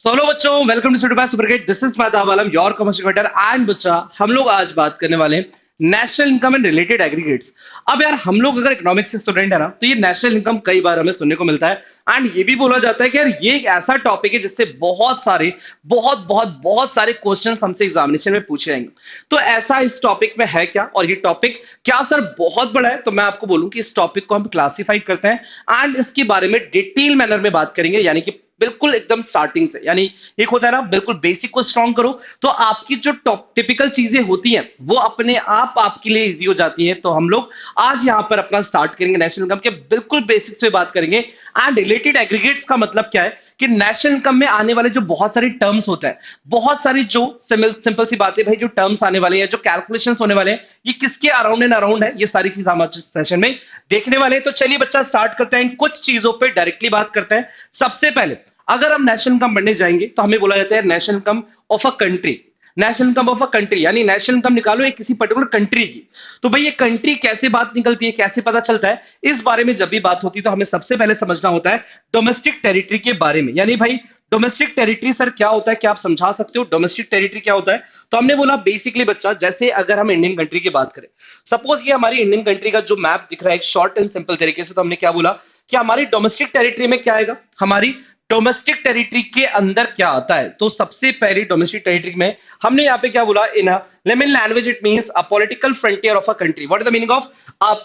Solo बच्चों, welcome to studio super kid. This is Mehtab Alam, your commerce cricketer and बच्चा। हम लोग आज बात करने वाले हैं national income and related aggregates. अब यार, हम लोग अगर इकोनॉमिक्स के स्टूडेंट है ना, तो ये नेशनल इनकम कई बार हमें सुनने को मिलता है। एंड ये भी बोला जाता है कि यार ये एक ऐसा टॉपिक है जिससे बहुत सारे बहुत सारे क्वेश्चन हमसे एग्जामिनेशन में पूछे जाएंगे। तो ऐसा इस टॉपिक में है क्या, और ये टॉपिक क्या सर बहुत बड़ा है? तो मैं आपको बोलूं कि इस टॉपिक को हम क्लासिफाई करते हैं एंड इसके बारे में डिटेल मैनर में बात करेंगे, यानी कि बिल्कुल एकदम स्टार्टिंग से। यानी एक होता है ना, बिल्कुल बेसिक को स्ट्रॉन्ग करो तो आपकी जो टॉप टिपिकल चीजें होती हैं वो अपने आप आपके लिए इजी हो जाती हैं। तो हम लोग आज यहां पर अपना स्टार्ट करेंगे नेशनल इनकम के बिल्कुल बेसिक्स पे बात करेंगे। एंड रिलेटेड एग्रीगेट्स का मतलब क्या है कि नेशनल इनकम में आने वाले जो बहुत सारे टर्म्स होते हैं, बहुत सारी जो सिंपल सी बातें भाई, जो टर्म्स आने वाले हैं, जो कैलकुलेशंस होने वाले हैं, ये किसके अराउंड एंड अराउंड है, ये सारी चीज हम आज सेशन में देखने वाले हैं। तो चलिए बच्चा, स्टार्ट करते हैं, कुछ चीजों पे डायरेक्टली बात करते हैं। सबसे पहले अगर हम नेशनल इनकम पढ़ने जाएंगे तो हमें बोला जाता है national income of a country. National income of a country यानी नेशनल इनकम निकालो एक किसी पर्टिकुलर कंट्री की। तो भाई ये कंट्री कैसे बात निकलती है, कैसे पता चलता है, इस बारे में जब भी बात होती है तो हमें सबसे पहले समझना होता है डोमेस्टिक टेरिटरी के बारे में। यानी भाई डोमेस्टिक टेरिटरी सर क्या होता है, क्या आप समझा सकते हो डोमेस्टिक टेरिटरी क्या होता है? तो हमने बोला बेसिकली बच्चा, जैसे अगर हम इंडियन कंट्री की बात करें, सपोज ये हमारी इंडियन कंट्री का जो मैप दिख रहा है एक शॉर्ट एंड सिंपल तरीके से, तो हमने क्या बोला कि हमारी डोमेस्टिक टेरिटरी में क्या आएगा, हमारी डोमेस्टिक टेरिटरी के अंदर क्या आता है। तो सबसे पहले डोमेस्टिक टेरिटरी में हमने यहां पे क्या बोला, in layman language it means a political frontier of a country. What is the meaning of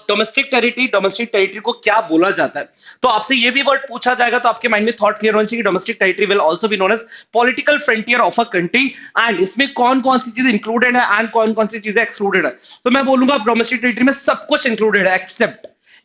domestic territory? Domestic territory को क्या बोला जाता है? तो आपसे ये भी वर्ड पूछा जाएगा तो आपके माइंड में थॉट क्लियर होना चाहिए। Domestic territory will also be known as political frontier of a country. And इसमें कौन कौन सी चीजें इंक्लूडेड है एंड कौन कौन सी चीजें एक्सक्लूडेड है? तो मैं बोलूंगा डोमेस्टिक टेरिटरी में सब कुछ इंक्लूडेड है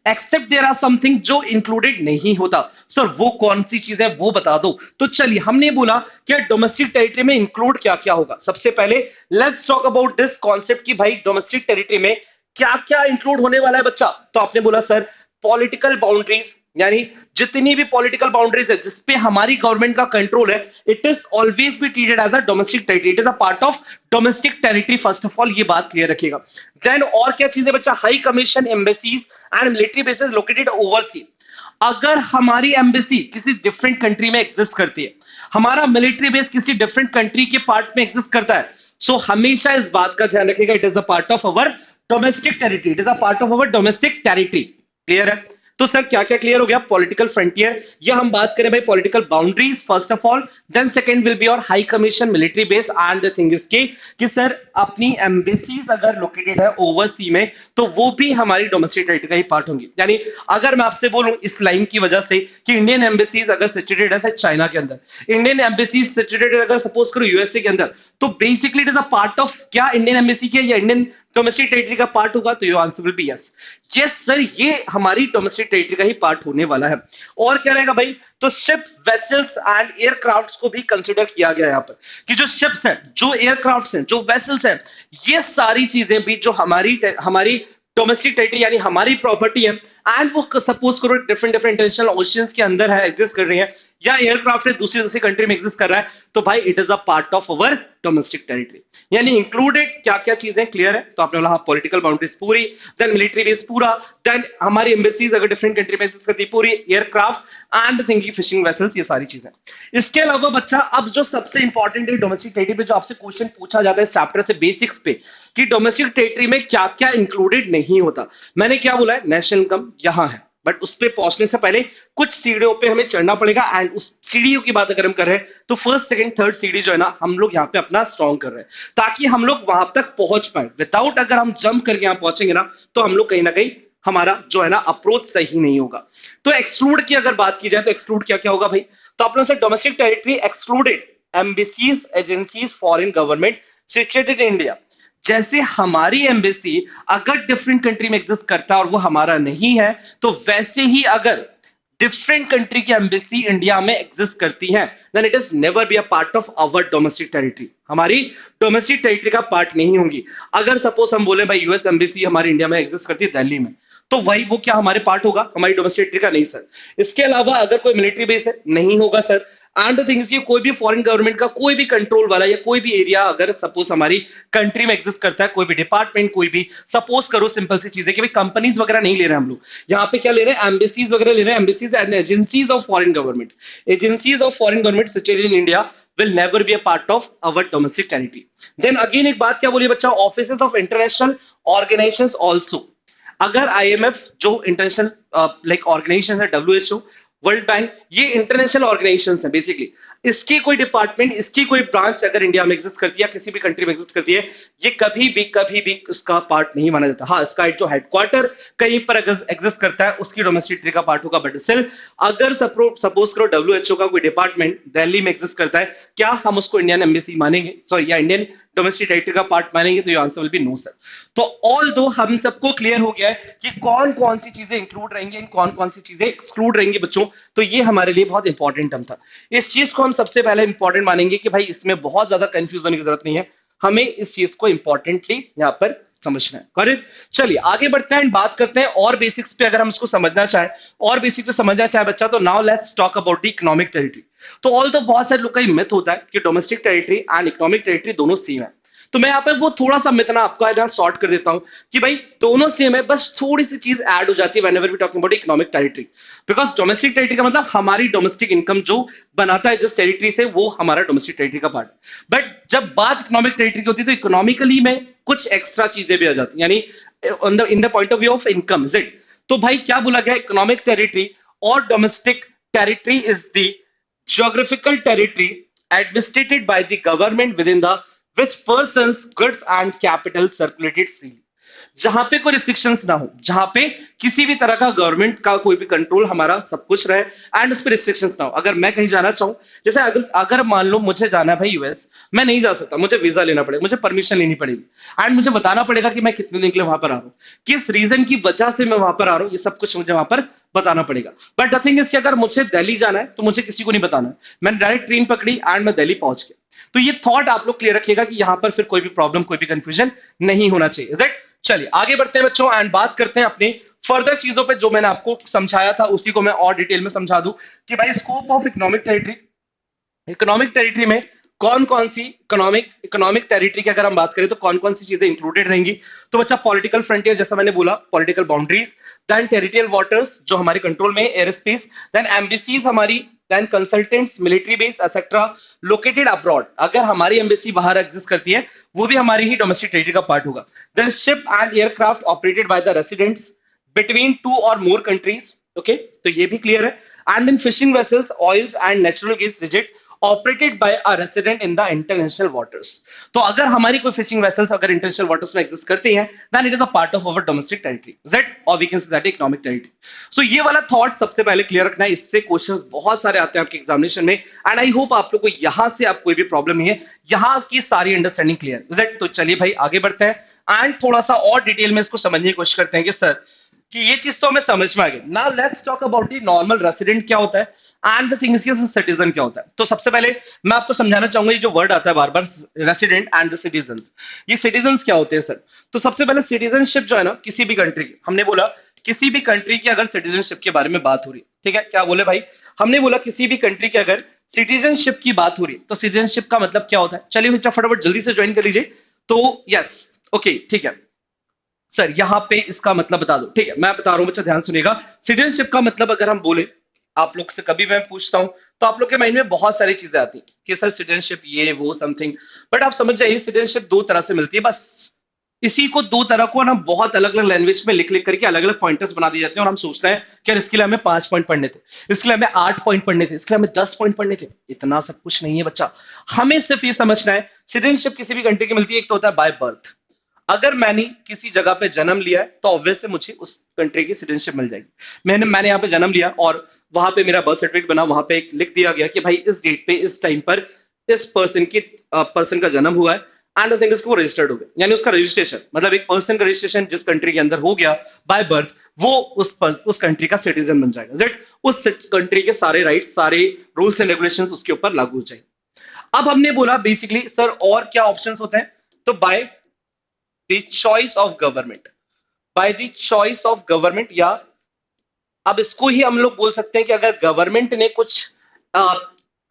एक्सेप्ट देयर आर समथिंग जो इंक्लूडेड नहीं होता। सर वो कौन सी चीज है वो बता दो। तो चलिए, हमने बोला कि डोमेस्टिक टेरिटरी में इंक्लूड क्या क्या होगा। सबसे पहले let's talk about this concept कि भाई डोमेस्टिक टेरिटरी में क्या क्या इंक्लूड होने वाला है बच्चा। तो आपने बोला सर पॉलिटिकल बाउंड्रीज, यानी जितनी भी पॉलिटिकल बाउंड्रीज है जिसपे हमारी गवर्नमेंट का कंट्रोल है, it is always be treated as a domestic territory, it is a part of domestic territory. First of all ये बात क्लियर रखिएगा। देन और क्या चीजें बच्चा, high commission, embassies and military bases located overseas. अगर हमारी एम्बेसी किसी डिफरेंट कंट्री में एग्जिस्ट करती है, हमारा मिलिट्री बेस किसी डिफरेंट कंट्री के पार्ट में एग्जिस्ट करता है, सो हमेशा इस बात का ध्यान रखिएगा, it is a part of our domestic territory, it is a part of our domestic territory. Clear है? तो सर क्या क्या क्लियर हो गया? पॉलिटिकल फ्रंटियर, या हम बात करें भाई political boundaries first of all, then second will be और high commission, military base, and the thing is कि सर अपनी एम्बेसीज अगर लोकेटेड है ओवरसी में तो वो भी हमारी डोमेस्टिक टेरिटरी का ही पार्ट होंगी। यानी अगर मैं आपसे बोलूं इस लाइन की वजह से कि इंडियन एम्बेसीज अगर सिचुएटेड है चाइना के अंदर, इंडियन एम्बेसीज सिचुएटेड अगर सपोज करो यूएसए के अंदर, तो basically it is a part of क्या इंडियन एम्बेसी के या इंडियन डोमेस्टिक टेरिटरी का पार्ट होगा? तो your answer will B yes. Yes sir, ये हमारी डोमेस्टिक टेरिटरी का ही पार्ट होने वाला है। और क्या रहेगा भाई? तो शिप, वेसल्स एंड एयरक्राफ्ट्स को भी कंसीडर किया गया यहाँ पर कि जो शिप्स हैं, जो एयरक्राफ्ट्स हैं, जो वेसल्स हैं, ये सारी चीजें भी जो हमारी हमारी डोमेस्टिक टेरिटरी यानी हमारी प्रॉपर्टी है, एंड वो सपोज करो डिफरेंट डिफरेंट इंटरनेशनल ओशियंस के अंदर है, एग्जिस्ट कर रही है, या एयरक्राफ्ट है दूसरी दूसरी कंट्री में एग्जिस्ट कर रहा है, तो भाई it is a part of our domestic territory. यानी इंक्लूडेड क्या क्या चीजें क्लियर है? तो आपने बोला पॉलिटिकल बाउंड्रीज पूरी, देन मिलिट्री बेस पूरा, देन हमारी एम्बेसीज अगर डिफरेंट कंट्री में एग्जिस्ट करती है पूरी, aircraft and thinking fishing vessels, ये सारी चीजें। इसके अलावा बच्चा अब जो सबसे इंपॉर्टेंट है डोमेस्टिक टेरिटरी पे, जो आपसे क्वेश्चन पूछा जाता है चैप्टर से बेसिक्स पे कि डोमेस्टिक टेरिटरी में क्या क्या इंक्लूडेड नहीं होता। मैंने क्या बोला है, नेशनल इनकम यहां है, बट उस पे पहुंचने से पहले कुछ सीढ़ियों पे हमें चढ़ना पड़ेगा। एंड उस सीढ़ियों की बात अगर हम कर रहे हैं तो फर्स्ट सेकंड थर्ड सीढ़ी जो है ना, हम लोग यहाँ पे अपना स्ट्रॉन्ग कर रहे हैं ताकि हम लोग वहां तक पहुंच पाए। विदाउट अगर हम जंप करके यहाँ पहुंचेंगे ना, तो हम लोग कहीं ना कहीं हमारा जो है ना अप्रोच सही नहीं होगा। तो एक्सक्लूड की अगर बात की जाए तो एक्सक्लूड क्या क्या होगा भाई? तो अपने से domestic territory excluded embassies, agencies, foreign government situated in India. जैसे हमारी एम्बेसी अगर डिफरेंट कंट्री में एग्जिस्ट करता है और वो हमारा नहीं है, तो वैसे ही अगर डिफरेंट कंट्री की एम्बेसी इंडिया में एग्जिस्ट करती है, then it is never be a part of our domestic territory, हमारी डोमेस्टिक टेरिटरी का पार्ट नहीं होंगी। अगर सपोज हम बोले भाई यूएस एम्बेसी हमारी इंडिया में एग्जिस्ट करती है दिल्ली में, तो वही वो क्या हमारे पार्ट होगा? हमारी डोमेस्टिक टेरिटरी का नहीं सर। इसके अलावा अगर कोई मिलिट्री बेस है, नहीं होगा सर। एंड द थिंग कोई भी फॉरेन गवर्नमेंट का कोई भी कंट्रोल वाला या कोई भी एरिया अगर सपोज हमारी कंट्री में एग्जिस्ट करता है, कोई भी डिपार्टमेंट, कोई भी सपोज करो सिंपल सी चीज है कि भाई कंपनीज वगैरह नहीं ले रहे हैं हम लोग, यहाँ पे क्या ले रहे हैं, एम्बेसीज वगैरह ले रहे हैं, embassies and agencies of foreign government, agencies of foreign government situated in India will never be a part of our domestic territory. Then again एक बात क्या बोली बच्चा, offices of international organizations also. अगर आईएमएफ जो इंटरनेशनल लाइक ऑर्गेनाइजेशन है, WHO, world bank, ये international organisations है बेसिकली, इसकी कोई डिपार्टमेंट, इसकी कोई ब्रांच अगर इंडिया में एग्जिस्ट करती है, किसी भी कंट्री में एग्जिस्ट करती है, ये कभी भी उसका पार्ट नहीं माना जाता। हाँ, इसका जो हेडक्वार्टर कहीं पर एग्जिस्ट करता है उसकी डोमेस्टिक टेरिटरी का पार्ट होगा, बट स्टिल अगर सपोज करो डब्ल्यूएचओ का कोई डिपार्टमेंट दिल्ली में एग्जिस्ट करता है, क्या हम उसको इंडियन एम्बेसी मानेंगे, सॉरी या इंडियन डोमेस्टिक टेरिटरी का पार्ट मानेंगे? तो answer will be no sir. तो ऑल दो हम सबको क्लियर हो गया है कि कौन कौन सी चीजें इंक्लूड रहेंगी, कौन कौन सी चीजें एक्सक्लूड रहेंगी बच्चों, तो ये हमारे लिए बहुत इंपॉर्टेंट टर्म था। इस चीज को हम सबसे पहले इंपॉर्टेंट मानेंगे कि भाई इसमें बहुत ज्यादा कंफ्यूज होने की जरूरत नहीं है, हमें इस चीज को इंपॉर्टेंटली यहाँ पर समझना है। करेक्ट, चलिए आगे बढ़ते हैं, बात करते हैं और बेसिक्स पे। अगर हम इसको समझना चाहें और बेसिक पे समझना चाहे बच्चा, तो now let's talk about the economic territory. तो ऑल तो बहुत सारे लोग का मिथ होता है कि domestic territory and economic territory दोनों सेम है, तो मैं यहाँ पे वो थोड़ा सा मिथ ना आपका ना शॉर्ट कर देता हूं कि भाई दोनों सेम है, बस थोड़ी सी चीज ऐड हो जाती है whenever we talking about economic territory, because domestic territory का मतलब हमारी डोमेस्टिक इनकम जो बनाता है जिस टेरिटरी से, वो हमारा डोमेस्टिक टेरिटरी का पार्ट। बट जब बात इकोनॉमिक टेरिटरी की होती है तो इकोनॉमिकली में कुछ एक्स्ट्रा चीजें भी आ जाती है, यानी in the point of view of income, is it? तो भाई क्या बोला गया, इकोनॉमिक टेरिटरी और domestic territory is the geographical territory administered by the government within the which persons, goods and capital circulated freely. जहां पे कोई रिस्ट्रिक्शंस ना हो, जहां पे किसी भी तरह का गवर्नमेंट का कोई भी कंट्रोल, हमारा सब कुछ रहे एंड उस पर रिस्ट्रिक्शंस ना हो। अगर मैं कहीं जाना चाहूं, जैसे अगर मान लो मुझे जाना है भाई यूएस, मैं नहीं जा सकता, मुझे वीजा लेना पड़ेगा, मुझे परमिशन लेनी पड़ेगी एंड मुझे बताना पड़ेगा कि मैं कितने दिन के लिए वहां पर आ रहा हूं, किस रीजन की वजह से मैं वहां पर आ रहा हूं, ये सब कुछ मुझे वहां पर बताना पड़ेगा। बट द थिंग इज कि अगर मुझे दिल्ली जाना है तो मुझे किसी को नहीं बताना है, मैंने डायरेक्ट ट्रेन पकड़ी एंड मैं दिल्ली पहुंच गया। तो ये थॉट आप लोग क्लियर रखिएगा कि यहां पर फिर कोई भी प्रॉब्लम, कोई भी कंफ्यूजन नहीं होना चाहिए, इज इट? चलिए आगे बढ़ते हैं बच्चों एंड बात करते हैं अपनी फर्दर चीजों पे, जो मैंने आपको समझाया था उसी को मैं और डिटेल में समझा दूं कि भाई scope of economic territory, economic territory में कौन कौन सी इकोनॉमिक टेरिटरी की अगर हम बात करें तो कौन कौन सी चीजें इंक्लूडेड रहेंगी। तो बच्चा पॉलिटिकल फ्रंटियर, जैसा मैंने बोला, political boundaries, then territorial waters जो हमारी कंट्रोल में, एयर स्पेस, देन एम्बेसीज हमारी, then consultants, military base etcetera located abroad, अगर हमारी एम्बेसी बाहर एग्जिस्ट करती है वो भी हमारी ही डोमेस्टिक टेरिटरी का पार्ट होगा। Then ship and aircraft operated by the residents between 2 और मोर कंट्रीज, ओके, तो ये भी क्लियर है। And then fishing vessels, oils and natural gas रिजिट operated by a resident in the international waters. तो अगर हमारी कोई फिशिंग वेसल्स अगर इंटरनेशनल वाटर्स में एग्जिस्ट करती हैं, then it is a part of our domestic territory, is it? और we can say that economic territory. So ये वाला थॉट सबसे पहले क्लियर रखना है, इससे क्वेश्चंस बहुत सारे आते हैं आपके एग्जामिनेशन में एंड आई होप आप लोग को यहां से आप कोई भी प्रॉब्लम नहीं है, यहां की सारी अंडरस्टैंडिंग क्लियर, इज इट? तो चलिए भाई आगे बढ़ते हैं एंड थोड़ा सा और डिटेल में इसको समझने की कोशिश करते हैं कि सर कि ये चीज तो हमें समझ में आ गई। Now let's talk about the normal resident क्या होता है and the thing is citizen क्या होता है। तो सबसे पहले मैं आपको समझाना चाहूंगा, ये जो वर्ड आता है बार बार, रेसिडेंट एंड द सिटीजंस, ये सिटीजंस क्या होते हैं सर? तो सबसे पहले सिटीजनशिप जो है ना किसी भी कंट्री की, हमने बोला किसी भी कंट्री की अगर सिटीजनशिप के बारे में बात हो रही है, ठीक है, क्या बोले भाई, हमने बोला किसी भी कंट्री की अगर सिटीजनशिप की बात हो रही है, तो सिटीजनशिप का मतलब क्या होता है? चलिए बच्चा फटाफट जल्दी से ज्वाइन कर लीजिए। तो यस, ओके, ठीक है सर, यहां पे इसका मतलब बता दो, ठीक है, मैं बता रहा हूं बच्चा, ध्यान सुनिएगा। सिटीजनशिप का मतलब अगर हम बोले, आप लोग से कभी मैं पूछता हूं तो आप लोग के माइंड में बहुत सारी चीजें आती हैं कि सर सिटीजनशिप ये वो समथिंग, बट आप समझ जाइए सिटीजनशिप दो तरह से मिलती है बस। इसी को दो तरह को ना बहुत अलग अलग लैंग्वेज में लिख लिख करके अलग अलग पॉइंटर्स बना दिए जाते हैं और हम सोचते हैं कि यार इसके लिए हमें 5 पॉइंट पढ़ने थे, इसके लिए हमें 8 पॉइंट पढ़ने थे, इसके लिए हमें 10 पॉइंट पढ़ने थे। इतना सब कुछ नहीं है बच्चा, हमें सिर्फ ये समझना है सिटीजनशिप किसी भी कंट्री की मिलती है, एक तो होता है बाय बर्थ, अगर मैंने किसी जगह पे जन्म लिया है तो ऑब्वियस से मुझे उस कंट्री की सिटीजनशिप मिल जाएगी। मैंने यहाँ पे जन्म लिया और वहां पे मेरा बर्थ सर्टिफिकेट बना, वहां पे एक लिख दिया गया कि भाई इस डेट पे इस टाइम पर इस पर्सन का जन्म हुआ है एंड आई थिंक इसको रजिस्टर्ड हो गया, यानी उसका रजिस्ट्रेशन, मतलब एक पर्सन का रजिस्ट्रेशन जिस कंट्री के अंदर हो गया बाय बर्थ, वो उस कंट्री का सिटीजन बन जाएगा, राइट? उस कंट्री के सारे राइट्स, सारे रूल्स एंड रेगुलेशंस उसके ऊपर लागू हो जाएंगे। अब हमने बोला बेसिकली सर और क्या ऑप्शंस होते हैं, तो by the choice of government, by the choice of government, या अब इसको ही हम लोग बोल सकते हैं कि अगर गवर्नमेंट ने कुछ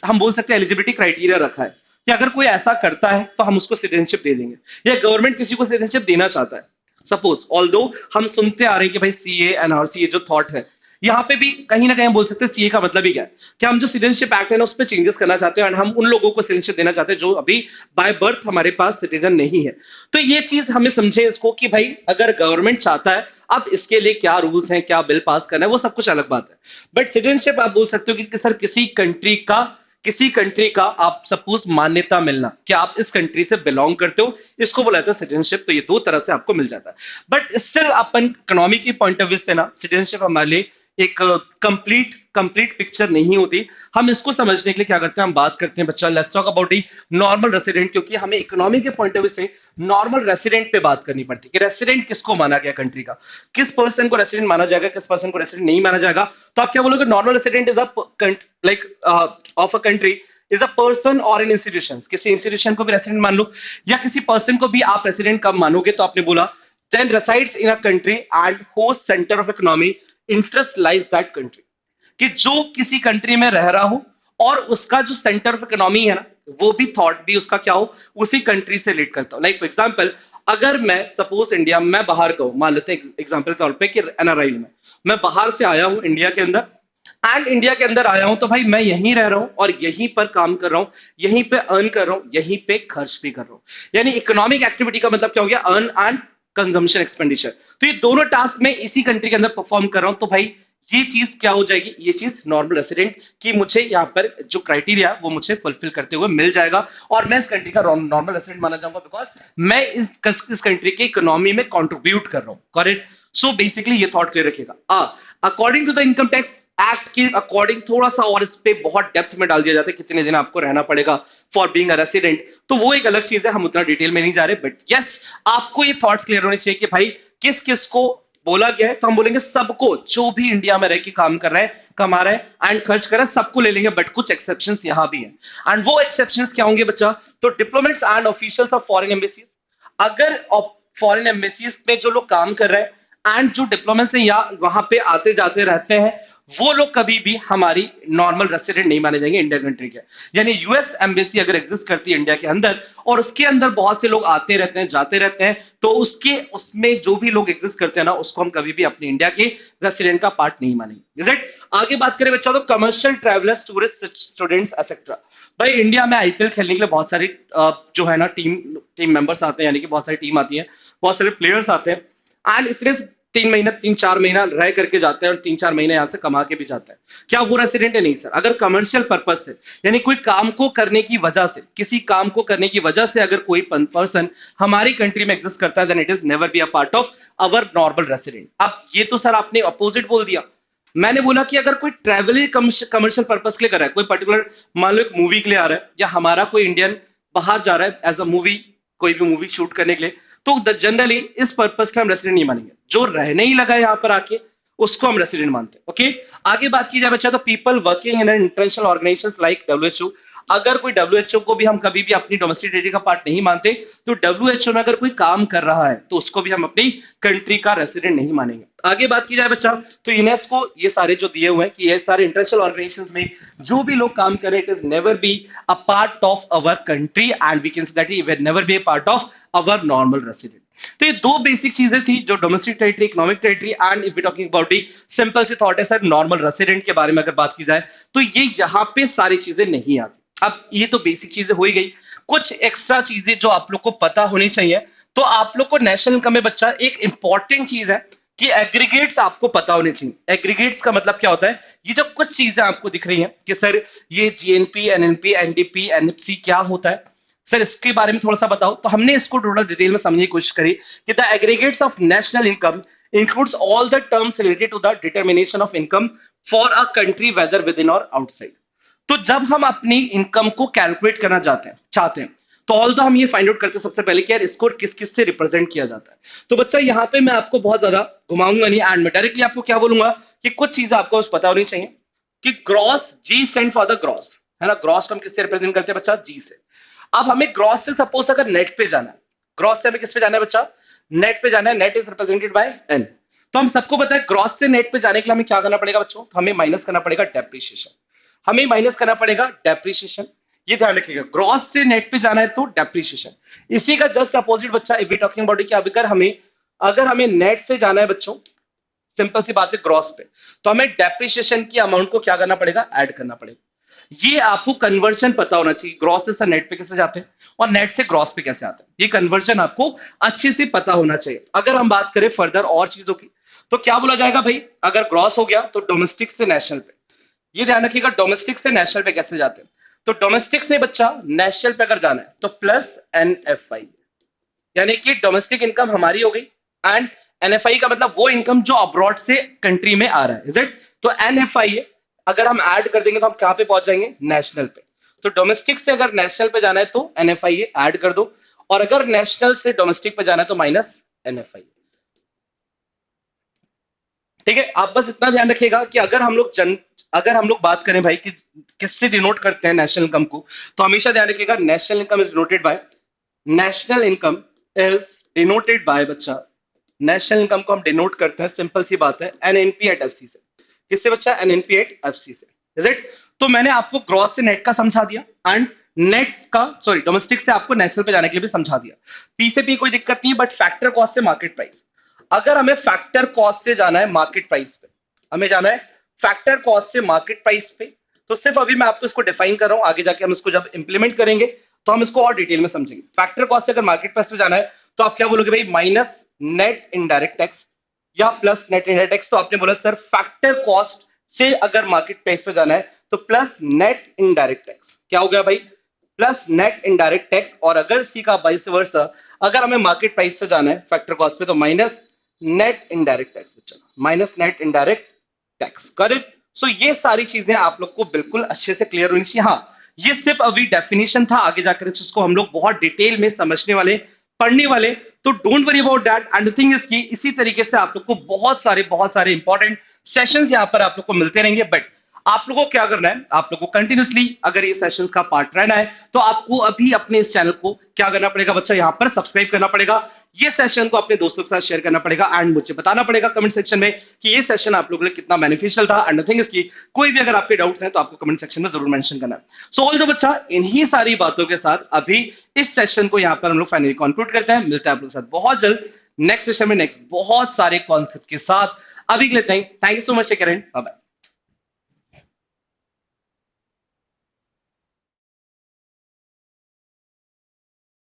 हम बोल सकते हैं एलिजिबिलिटी क्राइटेरिया रखा है कि अगर कोई ऐसा करता है तो हम उसको सिटीजनशिप दे देंगे, या गवर्नमेंट किसी को सिटीजनशिप देना चाहता है। सपोज ऑल्दो हम सुनते आ रहे हैं कि भाई सीए एनआरसी ये जो थॉट है, यहाँ पे भी कहीं ना कहीं हम बोल सकते हैं सीए का मतलब ही क्या है कि हम जो सिटीजनशिप एक्ट है ना उस पर चेंजेस करना चाहते हैं, और हम उन लोगों को सिटीजनशिप देना चाहते हैं जो अभी बाय बर्थ हमारे पास सिटीजन नहीं है। तो ये चीज हमें समझे इसको कि भाई अगर गवर्नमेंट चाहता है, अब इसके लिए क्या रूल्स हैं, क्या बिल पास करना है, वो सब कुछ अलग बात है। बट सिटीजनशिप आप बोल सकते हो कि सर किसी कंट्री का आप सपोज मान्यता मिलना कि आप इस कंट्री से बिलोंग करते हो, इसको बोला जाता है सिटीजनशिप। तो ये दो तरह से आपको मिल जाता है। बट स्टिल अपन इकोनॉमी की पॉइंट ऑफ व्यू से ना सिटीजनशिप हमारे लिए एक कंप्लीट कंप्लीट पिक्चर नहीं होती। हम इसको समझने के लिए क्या करते हैं, हम बात करते हैं बच्चा let's talk about the normal resident, क्योंकि हमें इकोनॉमी के पॉइंट ऑफ व्यू से नॉर्मल रेसिडेंट पे बात करनी पड़ती है कि रेसिडेंट किसको माना गया कंट्री का, किस पर्सन को रेसिडेंट माना जाएगा, किस पर्सन को रेसिडेंट नहीं माना जाएगा। तो आप क्या बोलोगे, normal resident is a like of a country is a person और एन इंस्टीट्यूशन, किसी इंस्टीट्यूशन को भी रेसिडेंट मान लो, या किसी पर्सन को भी आप रेसिडेंट कब मानोगे, तो आपने बोला then resides in a country and host centre of economy interest lies that country, कि जो किसी कंट्री में रह रहा हो और उसका जो सेंटर ऑफ इकोनॉमी है ना, वो भी थॉट भी उसका क्या हो, उसी कंट्री से रिलेट करता हो। लाइक फॉर एग्जांपल अगर मैं सपोज इंडिया मैं बाहर का हूं, मान लेते हैं एग्जांपल के तौर पे कि एनआरआई में मैं बाहर से आया हूं इंडिया के अंदर, एंड इंडिया के अंदर आया हूं तो भाई मैं यहीं रह रहा हूं और यहीं पर काम कर रहा हूं, यहीं पे अर्न कर रहा हूं, यहीं पे खर्च भी कर रहा हूं। यानी इकोनॉमिक एक्टिविटी का मतलब क्या हो गया, अर्न एंड कंजम्पशन एक्सपेंडिचर। तो ये दोनों टास्क मैं इसी कंट्री के अंदर परफॉर्म कर रहा हूं, तो भाई ये चीज क्या हो जाएगी, ये चीज नॉर्मल रेसिडेंट की मुझे यहाँ पर जो क्राइटेरिया वो मुझे फुलफिल करते हुए मिल जाएगा, और मैं इस कंट्री का नॉर्मल रेसिडेंट माना जाऊंगा बिकॉज मैं इस कंट्री के इकोनॉमी में कंट्रीब्यूट कर रहा हूं। करेक्ट। सो बेसिकली ये थॉट क्लियर रखेगा। According to the income tax act के अकॉर्डिंग थोड़ा सा और इस पे बहुत डेप्थ में डाल दिया जाता है कितने दिन आपको रहना पड़ेगा फॉर बीइंग अ रेसिडेंट, तो वो एक अलग चीज है, हम उतना डिटेल में नहीं जा रहे। बट यस, आपको ये थॉट्स क्लियर होने चाहिए कि भाई किस किस को बोला गया है। तो हम बोलेंगे सबको, जो भी इंडिया में रह के काम कर रहा है, कमा रहा है एंड खर्च कर रहा है, सबको ले लेंगे। बट कुछ एक्सेप्शंस यहां भी हैं, एंड वो एक्सेप्शंस क्या होंगे बच्चा, तो diplomats and officials of foreign embassies, अगर फॉरेन एम्बेसीज में जो लोग काम कर रहे हैं एंड जो डिप्लोमेट्स हैं या वहां पे आते जाते रहते हैं, वो लोग कभी भी हमारी नॉर्मल रेसिडेंट नहीं माने जाएंगे इंडिया कंट्री के। यानी यूएस एम्बेसी अगर एग्जिस्ट करती है इंडिया के अंदर और उसके अंदर बहुत से लोग आते रहते हैं जाते रहते हैं, तो उसके उसमें जो भी लोग एग्जिस्ट करते हैं ना, उसको हम कभी भी अपने इंडिया के रेसिडेंट का पार्ट नहीं मानेंगे। Is it? आगे बात करें बच्चा, तो commercial travellers, tourist, students etcetera. भाई इंडिया में आईपीएल खेलने के लिए बहुत सारी जो है ना टीम टीम मेंबर्स आते हैं, यानी कि बहुत सारी टीम आती है, बहुत सारे प्लेयर्स आते हैं एंड इतने 3 महीना 3-4 महीना रह करके जाते हैं और 3-4 महीने यहां से कमा के भी जाते हैं। क्या वो रेसिडेंट है? नहीं सर। अगर कमर्शियल पर्पज से, यानी कोई काम को करने की वजह से, किसी काम को करने की वजह से अगर कोई पर्सन हमारी कंट्री में एग्जिस्ट करता है, then it is never be a part of our normal resident. अब ये तो सर आपने अपोजिट बोल दिया। मैंने बोला कि अगर कोई ट्रैवल कमर्शियल पर्पज के लिए कर रहा है, कोई पर्टिकुलर मान लो एक मूवी के लिए आ रहा है, या हमारा कोई इंडियन बाहर जा रहा है एज अ मूवी, कोई भी मूवी शूट करने के लिए, तो जनरली इस पर्पज का हम रेसिडेंट नहीं मानेंगे। जो रहने ही लगा यहाँ पर आके, उसको हम रेसिडेंट मानते हैं। ओके, आगे बात की जाए बच्चा, तो people working in international organisations like WHO, अगर कोई डब्ल्यूएचओ को भी हम कभी भी अपनी डोमेस्टिक टेरिटरी का पार्ट नहीं मानते, तो डब्ल्यूएचओ में अगर कोई काम कर रहा है तो उसको भी हम अपनी कंट्री का रेसिडेंट नहीं मानेंगे। आगे बात की जाए बच्चा, तो यूनेस्को, ये सारे जो दिए हुए हैं कि ये सारे इंटरनेशनल ऑर्गेनाइजेशंस में जो भी लोग काम कर रहे हैं, it is never be a part of our country and we can say that it will never be a part of our normal resident. तो ये दो बेसिक चीजें थी, जो domestic territory, economic territory and if we talking about the simple सी thought है sir normal resident के बारे में अगर बात की जाए, तो ये यहां पे सारी चीजें नहीं आती। अब ये तो बेसिक चीजें हो ही गई, कुछ एक्स्ट्रा चीजें जो आप लोग को पता होनी चाहिए। तो आप लोग को नेशनल इनकम में बच्चा एक इंपॉर्टेंट चीज है कि एग्रीगेट्स आपको पता होने चाहिए। एग्रीगेट्स का मतलब क्या होता है, ये जो कुछ चीजें आपको दिख रही हैं कि सर ये जीएनपी, एनएनपी, एनडीपी, एनएफसी क्या होता है, सर इसके बारे में थोड़ा सा बताओ। तो हमने इसको थोड़ा डिटेल में समझने की कोशिश करी कि the aggregates of national income includes all the terms related to the determination of income for a country whether within or outside। तो जब हम अपनी इनकम को कैलकुलेट करना चाहते हैं, तो ऑल तो हम ये फाइंड आउट करते हैं सबसे पहले कि यार इसको किस किस से रिप्रेजेंट किया जाता है। तो बच्चा यहाँ पे मैं आपको बहुत ज्यादा घुमाऊंगा नहीं, एंड मैं डायरेक्टली आपको क्या बोलूंगा कि कुछ चीजें आपको पता होनी चाहिए कि gross, G stand for the gross, है ना। ग्रॉस को हम किससे रिप्रेजेंट करते हैं बच्चा, जी से। अब हमें ग्रॉस से सपोज अगर नेट पे जाना है, ग्रॉस से हमें किस पे जाना है बच्चा, नेट पे जाना है। Net is represented by N. तो हम सबको पता है ग्रॉस से नेट पे जाने के लिए हमें क्या करना पड़ेगा बच्चों, तो हमें माइनस करना पड़ेगा डेप्रिसिएशन। हमें माइनस करना पड़ेगा डेप्रिसिएशन। ये ध्यान रखिएगा, ग्रॉस से नेट पे जाना है तो डेप्रिसिएशन। इसी का जस्ट अपोजिट बच्चा इफ वी टॉकिंग अबाउट कि अगर हमें नेट से जाना है बच्चों, सिंपल सी बात है ग्रॉस पे, तो हमें डेप्रिसिएशन की अमाउंट को क्या करना पड़ेगा, ऐड करना पड़ेगा। ये आपको कन्वर्जन पता होना चाहिए, ग्रॉस से नेट पे कैसे जाते हैं और नेट से ग्रॉस पे कैसे आते हैं, ये कन्वर्जन आपको अच्छे से पता होना चाहिए। अगर हम बात करें फर्दर और चीजों की, तो क्या बोला जाएगा भाई, अगर ग्रॉस हो गया तो डोमेस्टिक से नेशनल पे, ये ध्यान रखिएगा डोमेस्टिक से नेशनल पे कैसे जाते हैं। तो डोमेस्टिक से बच्चा नेशनल पे अगर जाना है तो प्लस एनएफआई, यानी कि डोमेस्टिक इनकम हमारी हो गई एंड एनएफआई का मतलब वो इनकम जो अब्रॉड से कंट्री में आ रहा है, इज इट। तो एनएफआई अगर हम ऐड कर देंगे तो हम कहां पे पहुंच जाएंगे, नेशनल पे। तो डोमेस्टिक से अगर नेशनल पे जाना है तो एनएफआई ऐड कर दो, और अगर नेशनल से डोमेस्टिक पे जाना है तो माइनस एनएफआई। ठीक है, आप बस इतना ध्यान रखिएगा कि अगर हम लोग बात करें भाई कि किससे डिनोट करते हैं नेशनल इनकम को, तो हमेशा ध्यान रखिएगा national income is denoted by, national income is denoted by बच्चा, नेशनल इनकम को हम डिनोट करते हैं, सिंपल सी बात है, एनएनपी एट एफसी से। किससे बच्चा, एनएनपी एट एफसी से, इज इट। तो मैंने आपको ग्रॉस से नेट का समझा दिया एंड नेक्स्ट का सॉरी डोमेस्टिक से आपको नेशनल पे जाने के लिए भी समझा दिया। पी से पी कोई दिक्कत नहीं है, बट फैक्टर कॉस्ट से मार्केट प्राइस, अगर हमें फैक्टर कॉस्ट से जाना है मार्केट प्राइस पे, हमें जाना है फैक्टर कॉस्ट से मार्केट प्राइस पे, तो सिर्फ अभी मैं आपको इसको डिफाइन कर रहा हूं, आगे जाके हम इसको जब इंप्लीमेंट करेंगे तो हम इसको और डिटेल में समझेंगे। फैक्टर कॉस्ट से अगर मार्केट प्राइस पे जाना है तो आप क्या बोलोगे भाई, माइनस नेट इनडायरेक्ट टैक्स या प्लस नेट इनडायरेक्ट टैक्स। तो आपने बोला सर फैक्टर कॉस्ट से अगर मार्केट प्राइस पे जाना है तो प्लस नेट इनडायरेक्ट टैक्स, क्या हो गया भाई, प्लस नेट इनडायरेक्ट टैक्स। और अगर सी का वाइस वर्सा, अगर हमें मार्केट प्राइस से जाना है फैक्टर कॉस्ट पे तो माइनस नेट इनडायरेक्ट टैक्स बच्चा, minus net indirect tax, correct. So ये सारी चीजें आप लोग को बिल्कुल अच्छे से क्लियर होनी चाहिए। हाँ, ये सिर्फ अभी डेफिनेशन था, आगे जाकर इसको हम लोग बहुत डिटेल में समझने वाले, पढ़ने वाले, तो don't worry about that. And the thing is कि इसी तरीके से आप लोग को बहुत सारे इंपॉर्टेंट सेशंस यहां पर आप लोग को मिलते रहेंगे। बट आप लोगों को क्या करना है, आप लोगों को कंटिन्यूसली अगर ये सेशंस का पार्ट रहना है तो आपको अभी अपने इस चैनल को क्या करना पड़ेगा बच्चा, यहां पर सब्सक्राइब करना पड़ेगा, ये सेशन को अपने दोस्तों के साथ शेयर करना पड़ेगा एंड मुझे बताना पड़ेगा कमेंट सेक्शन में कि ये सेशन आप लोगों के लिए कितना बेनिफिशियल था। एंड द थिंग इज कि कोई भी अगर आपके डाउट्स हैं तो आपको कमेंट सेक्शन में जरूर मेंशन करना है। सो ऑल द बच्चा, इन्हीं सारी बातों के साथ अभी इस सेशन को यहां पर हम लोग फाइनली कंक्लूड करते हैं। मिलते हैं आप लोगों के साथ बहुत जल्द नेक्स्ट सेशन में, नेक्स्ट बहुत सारे कॉन्सेप्ट के साथ। अभी के लिए thank you so much, bye bye.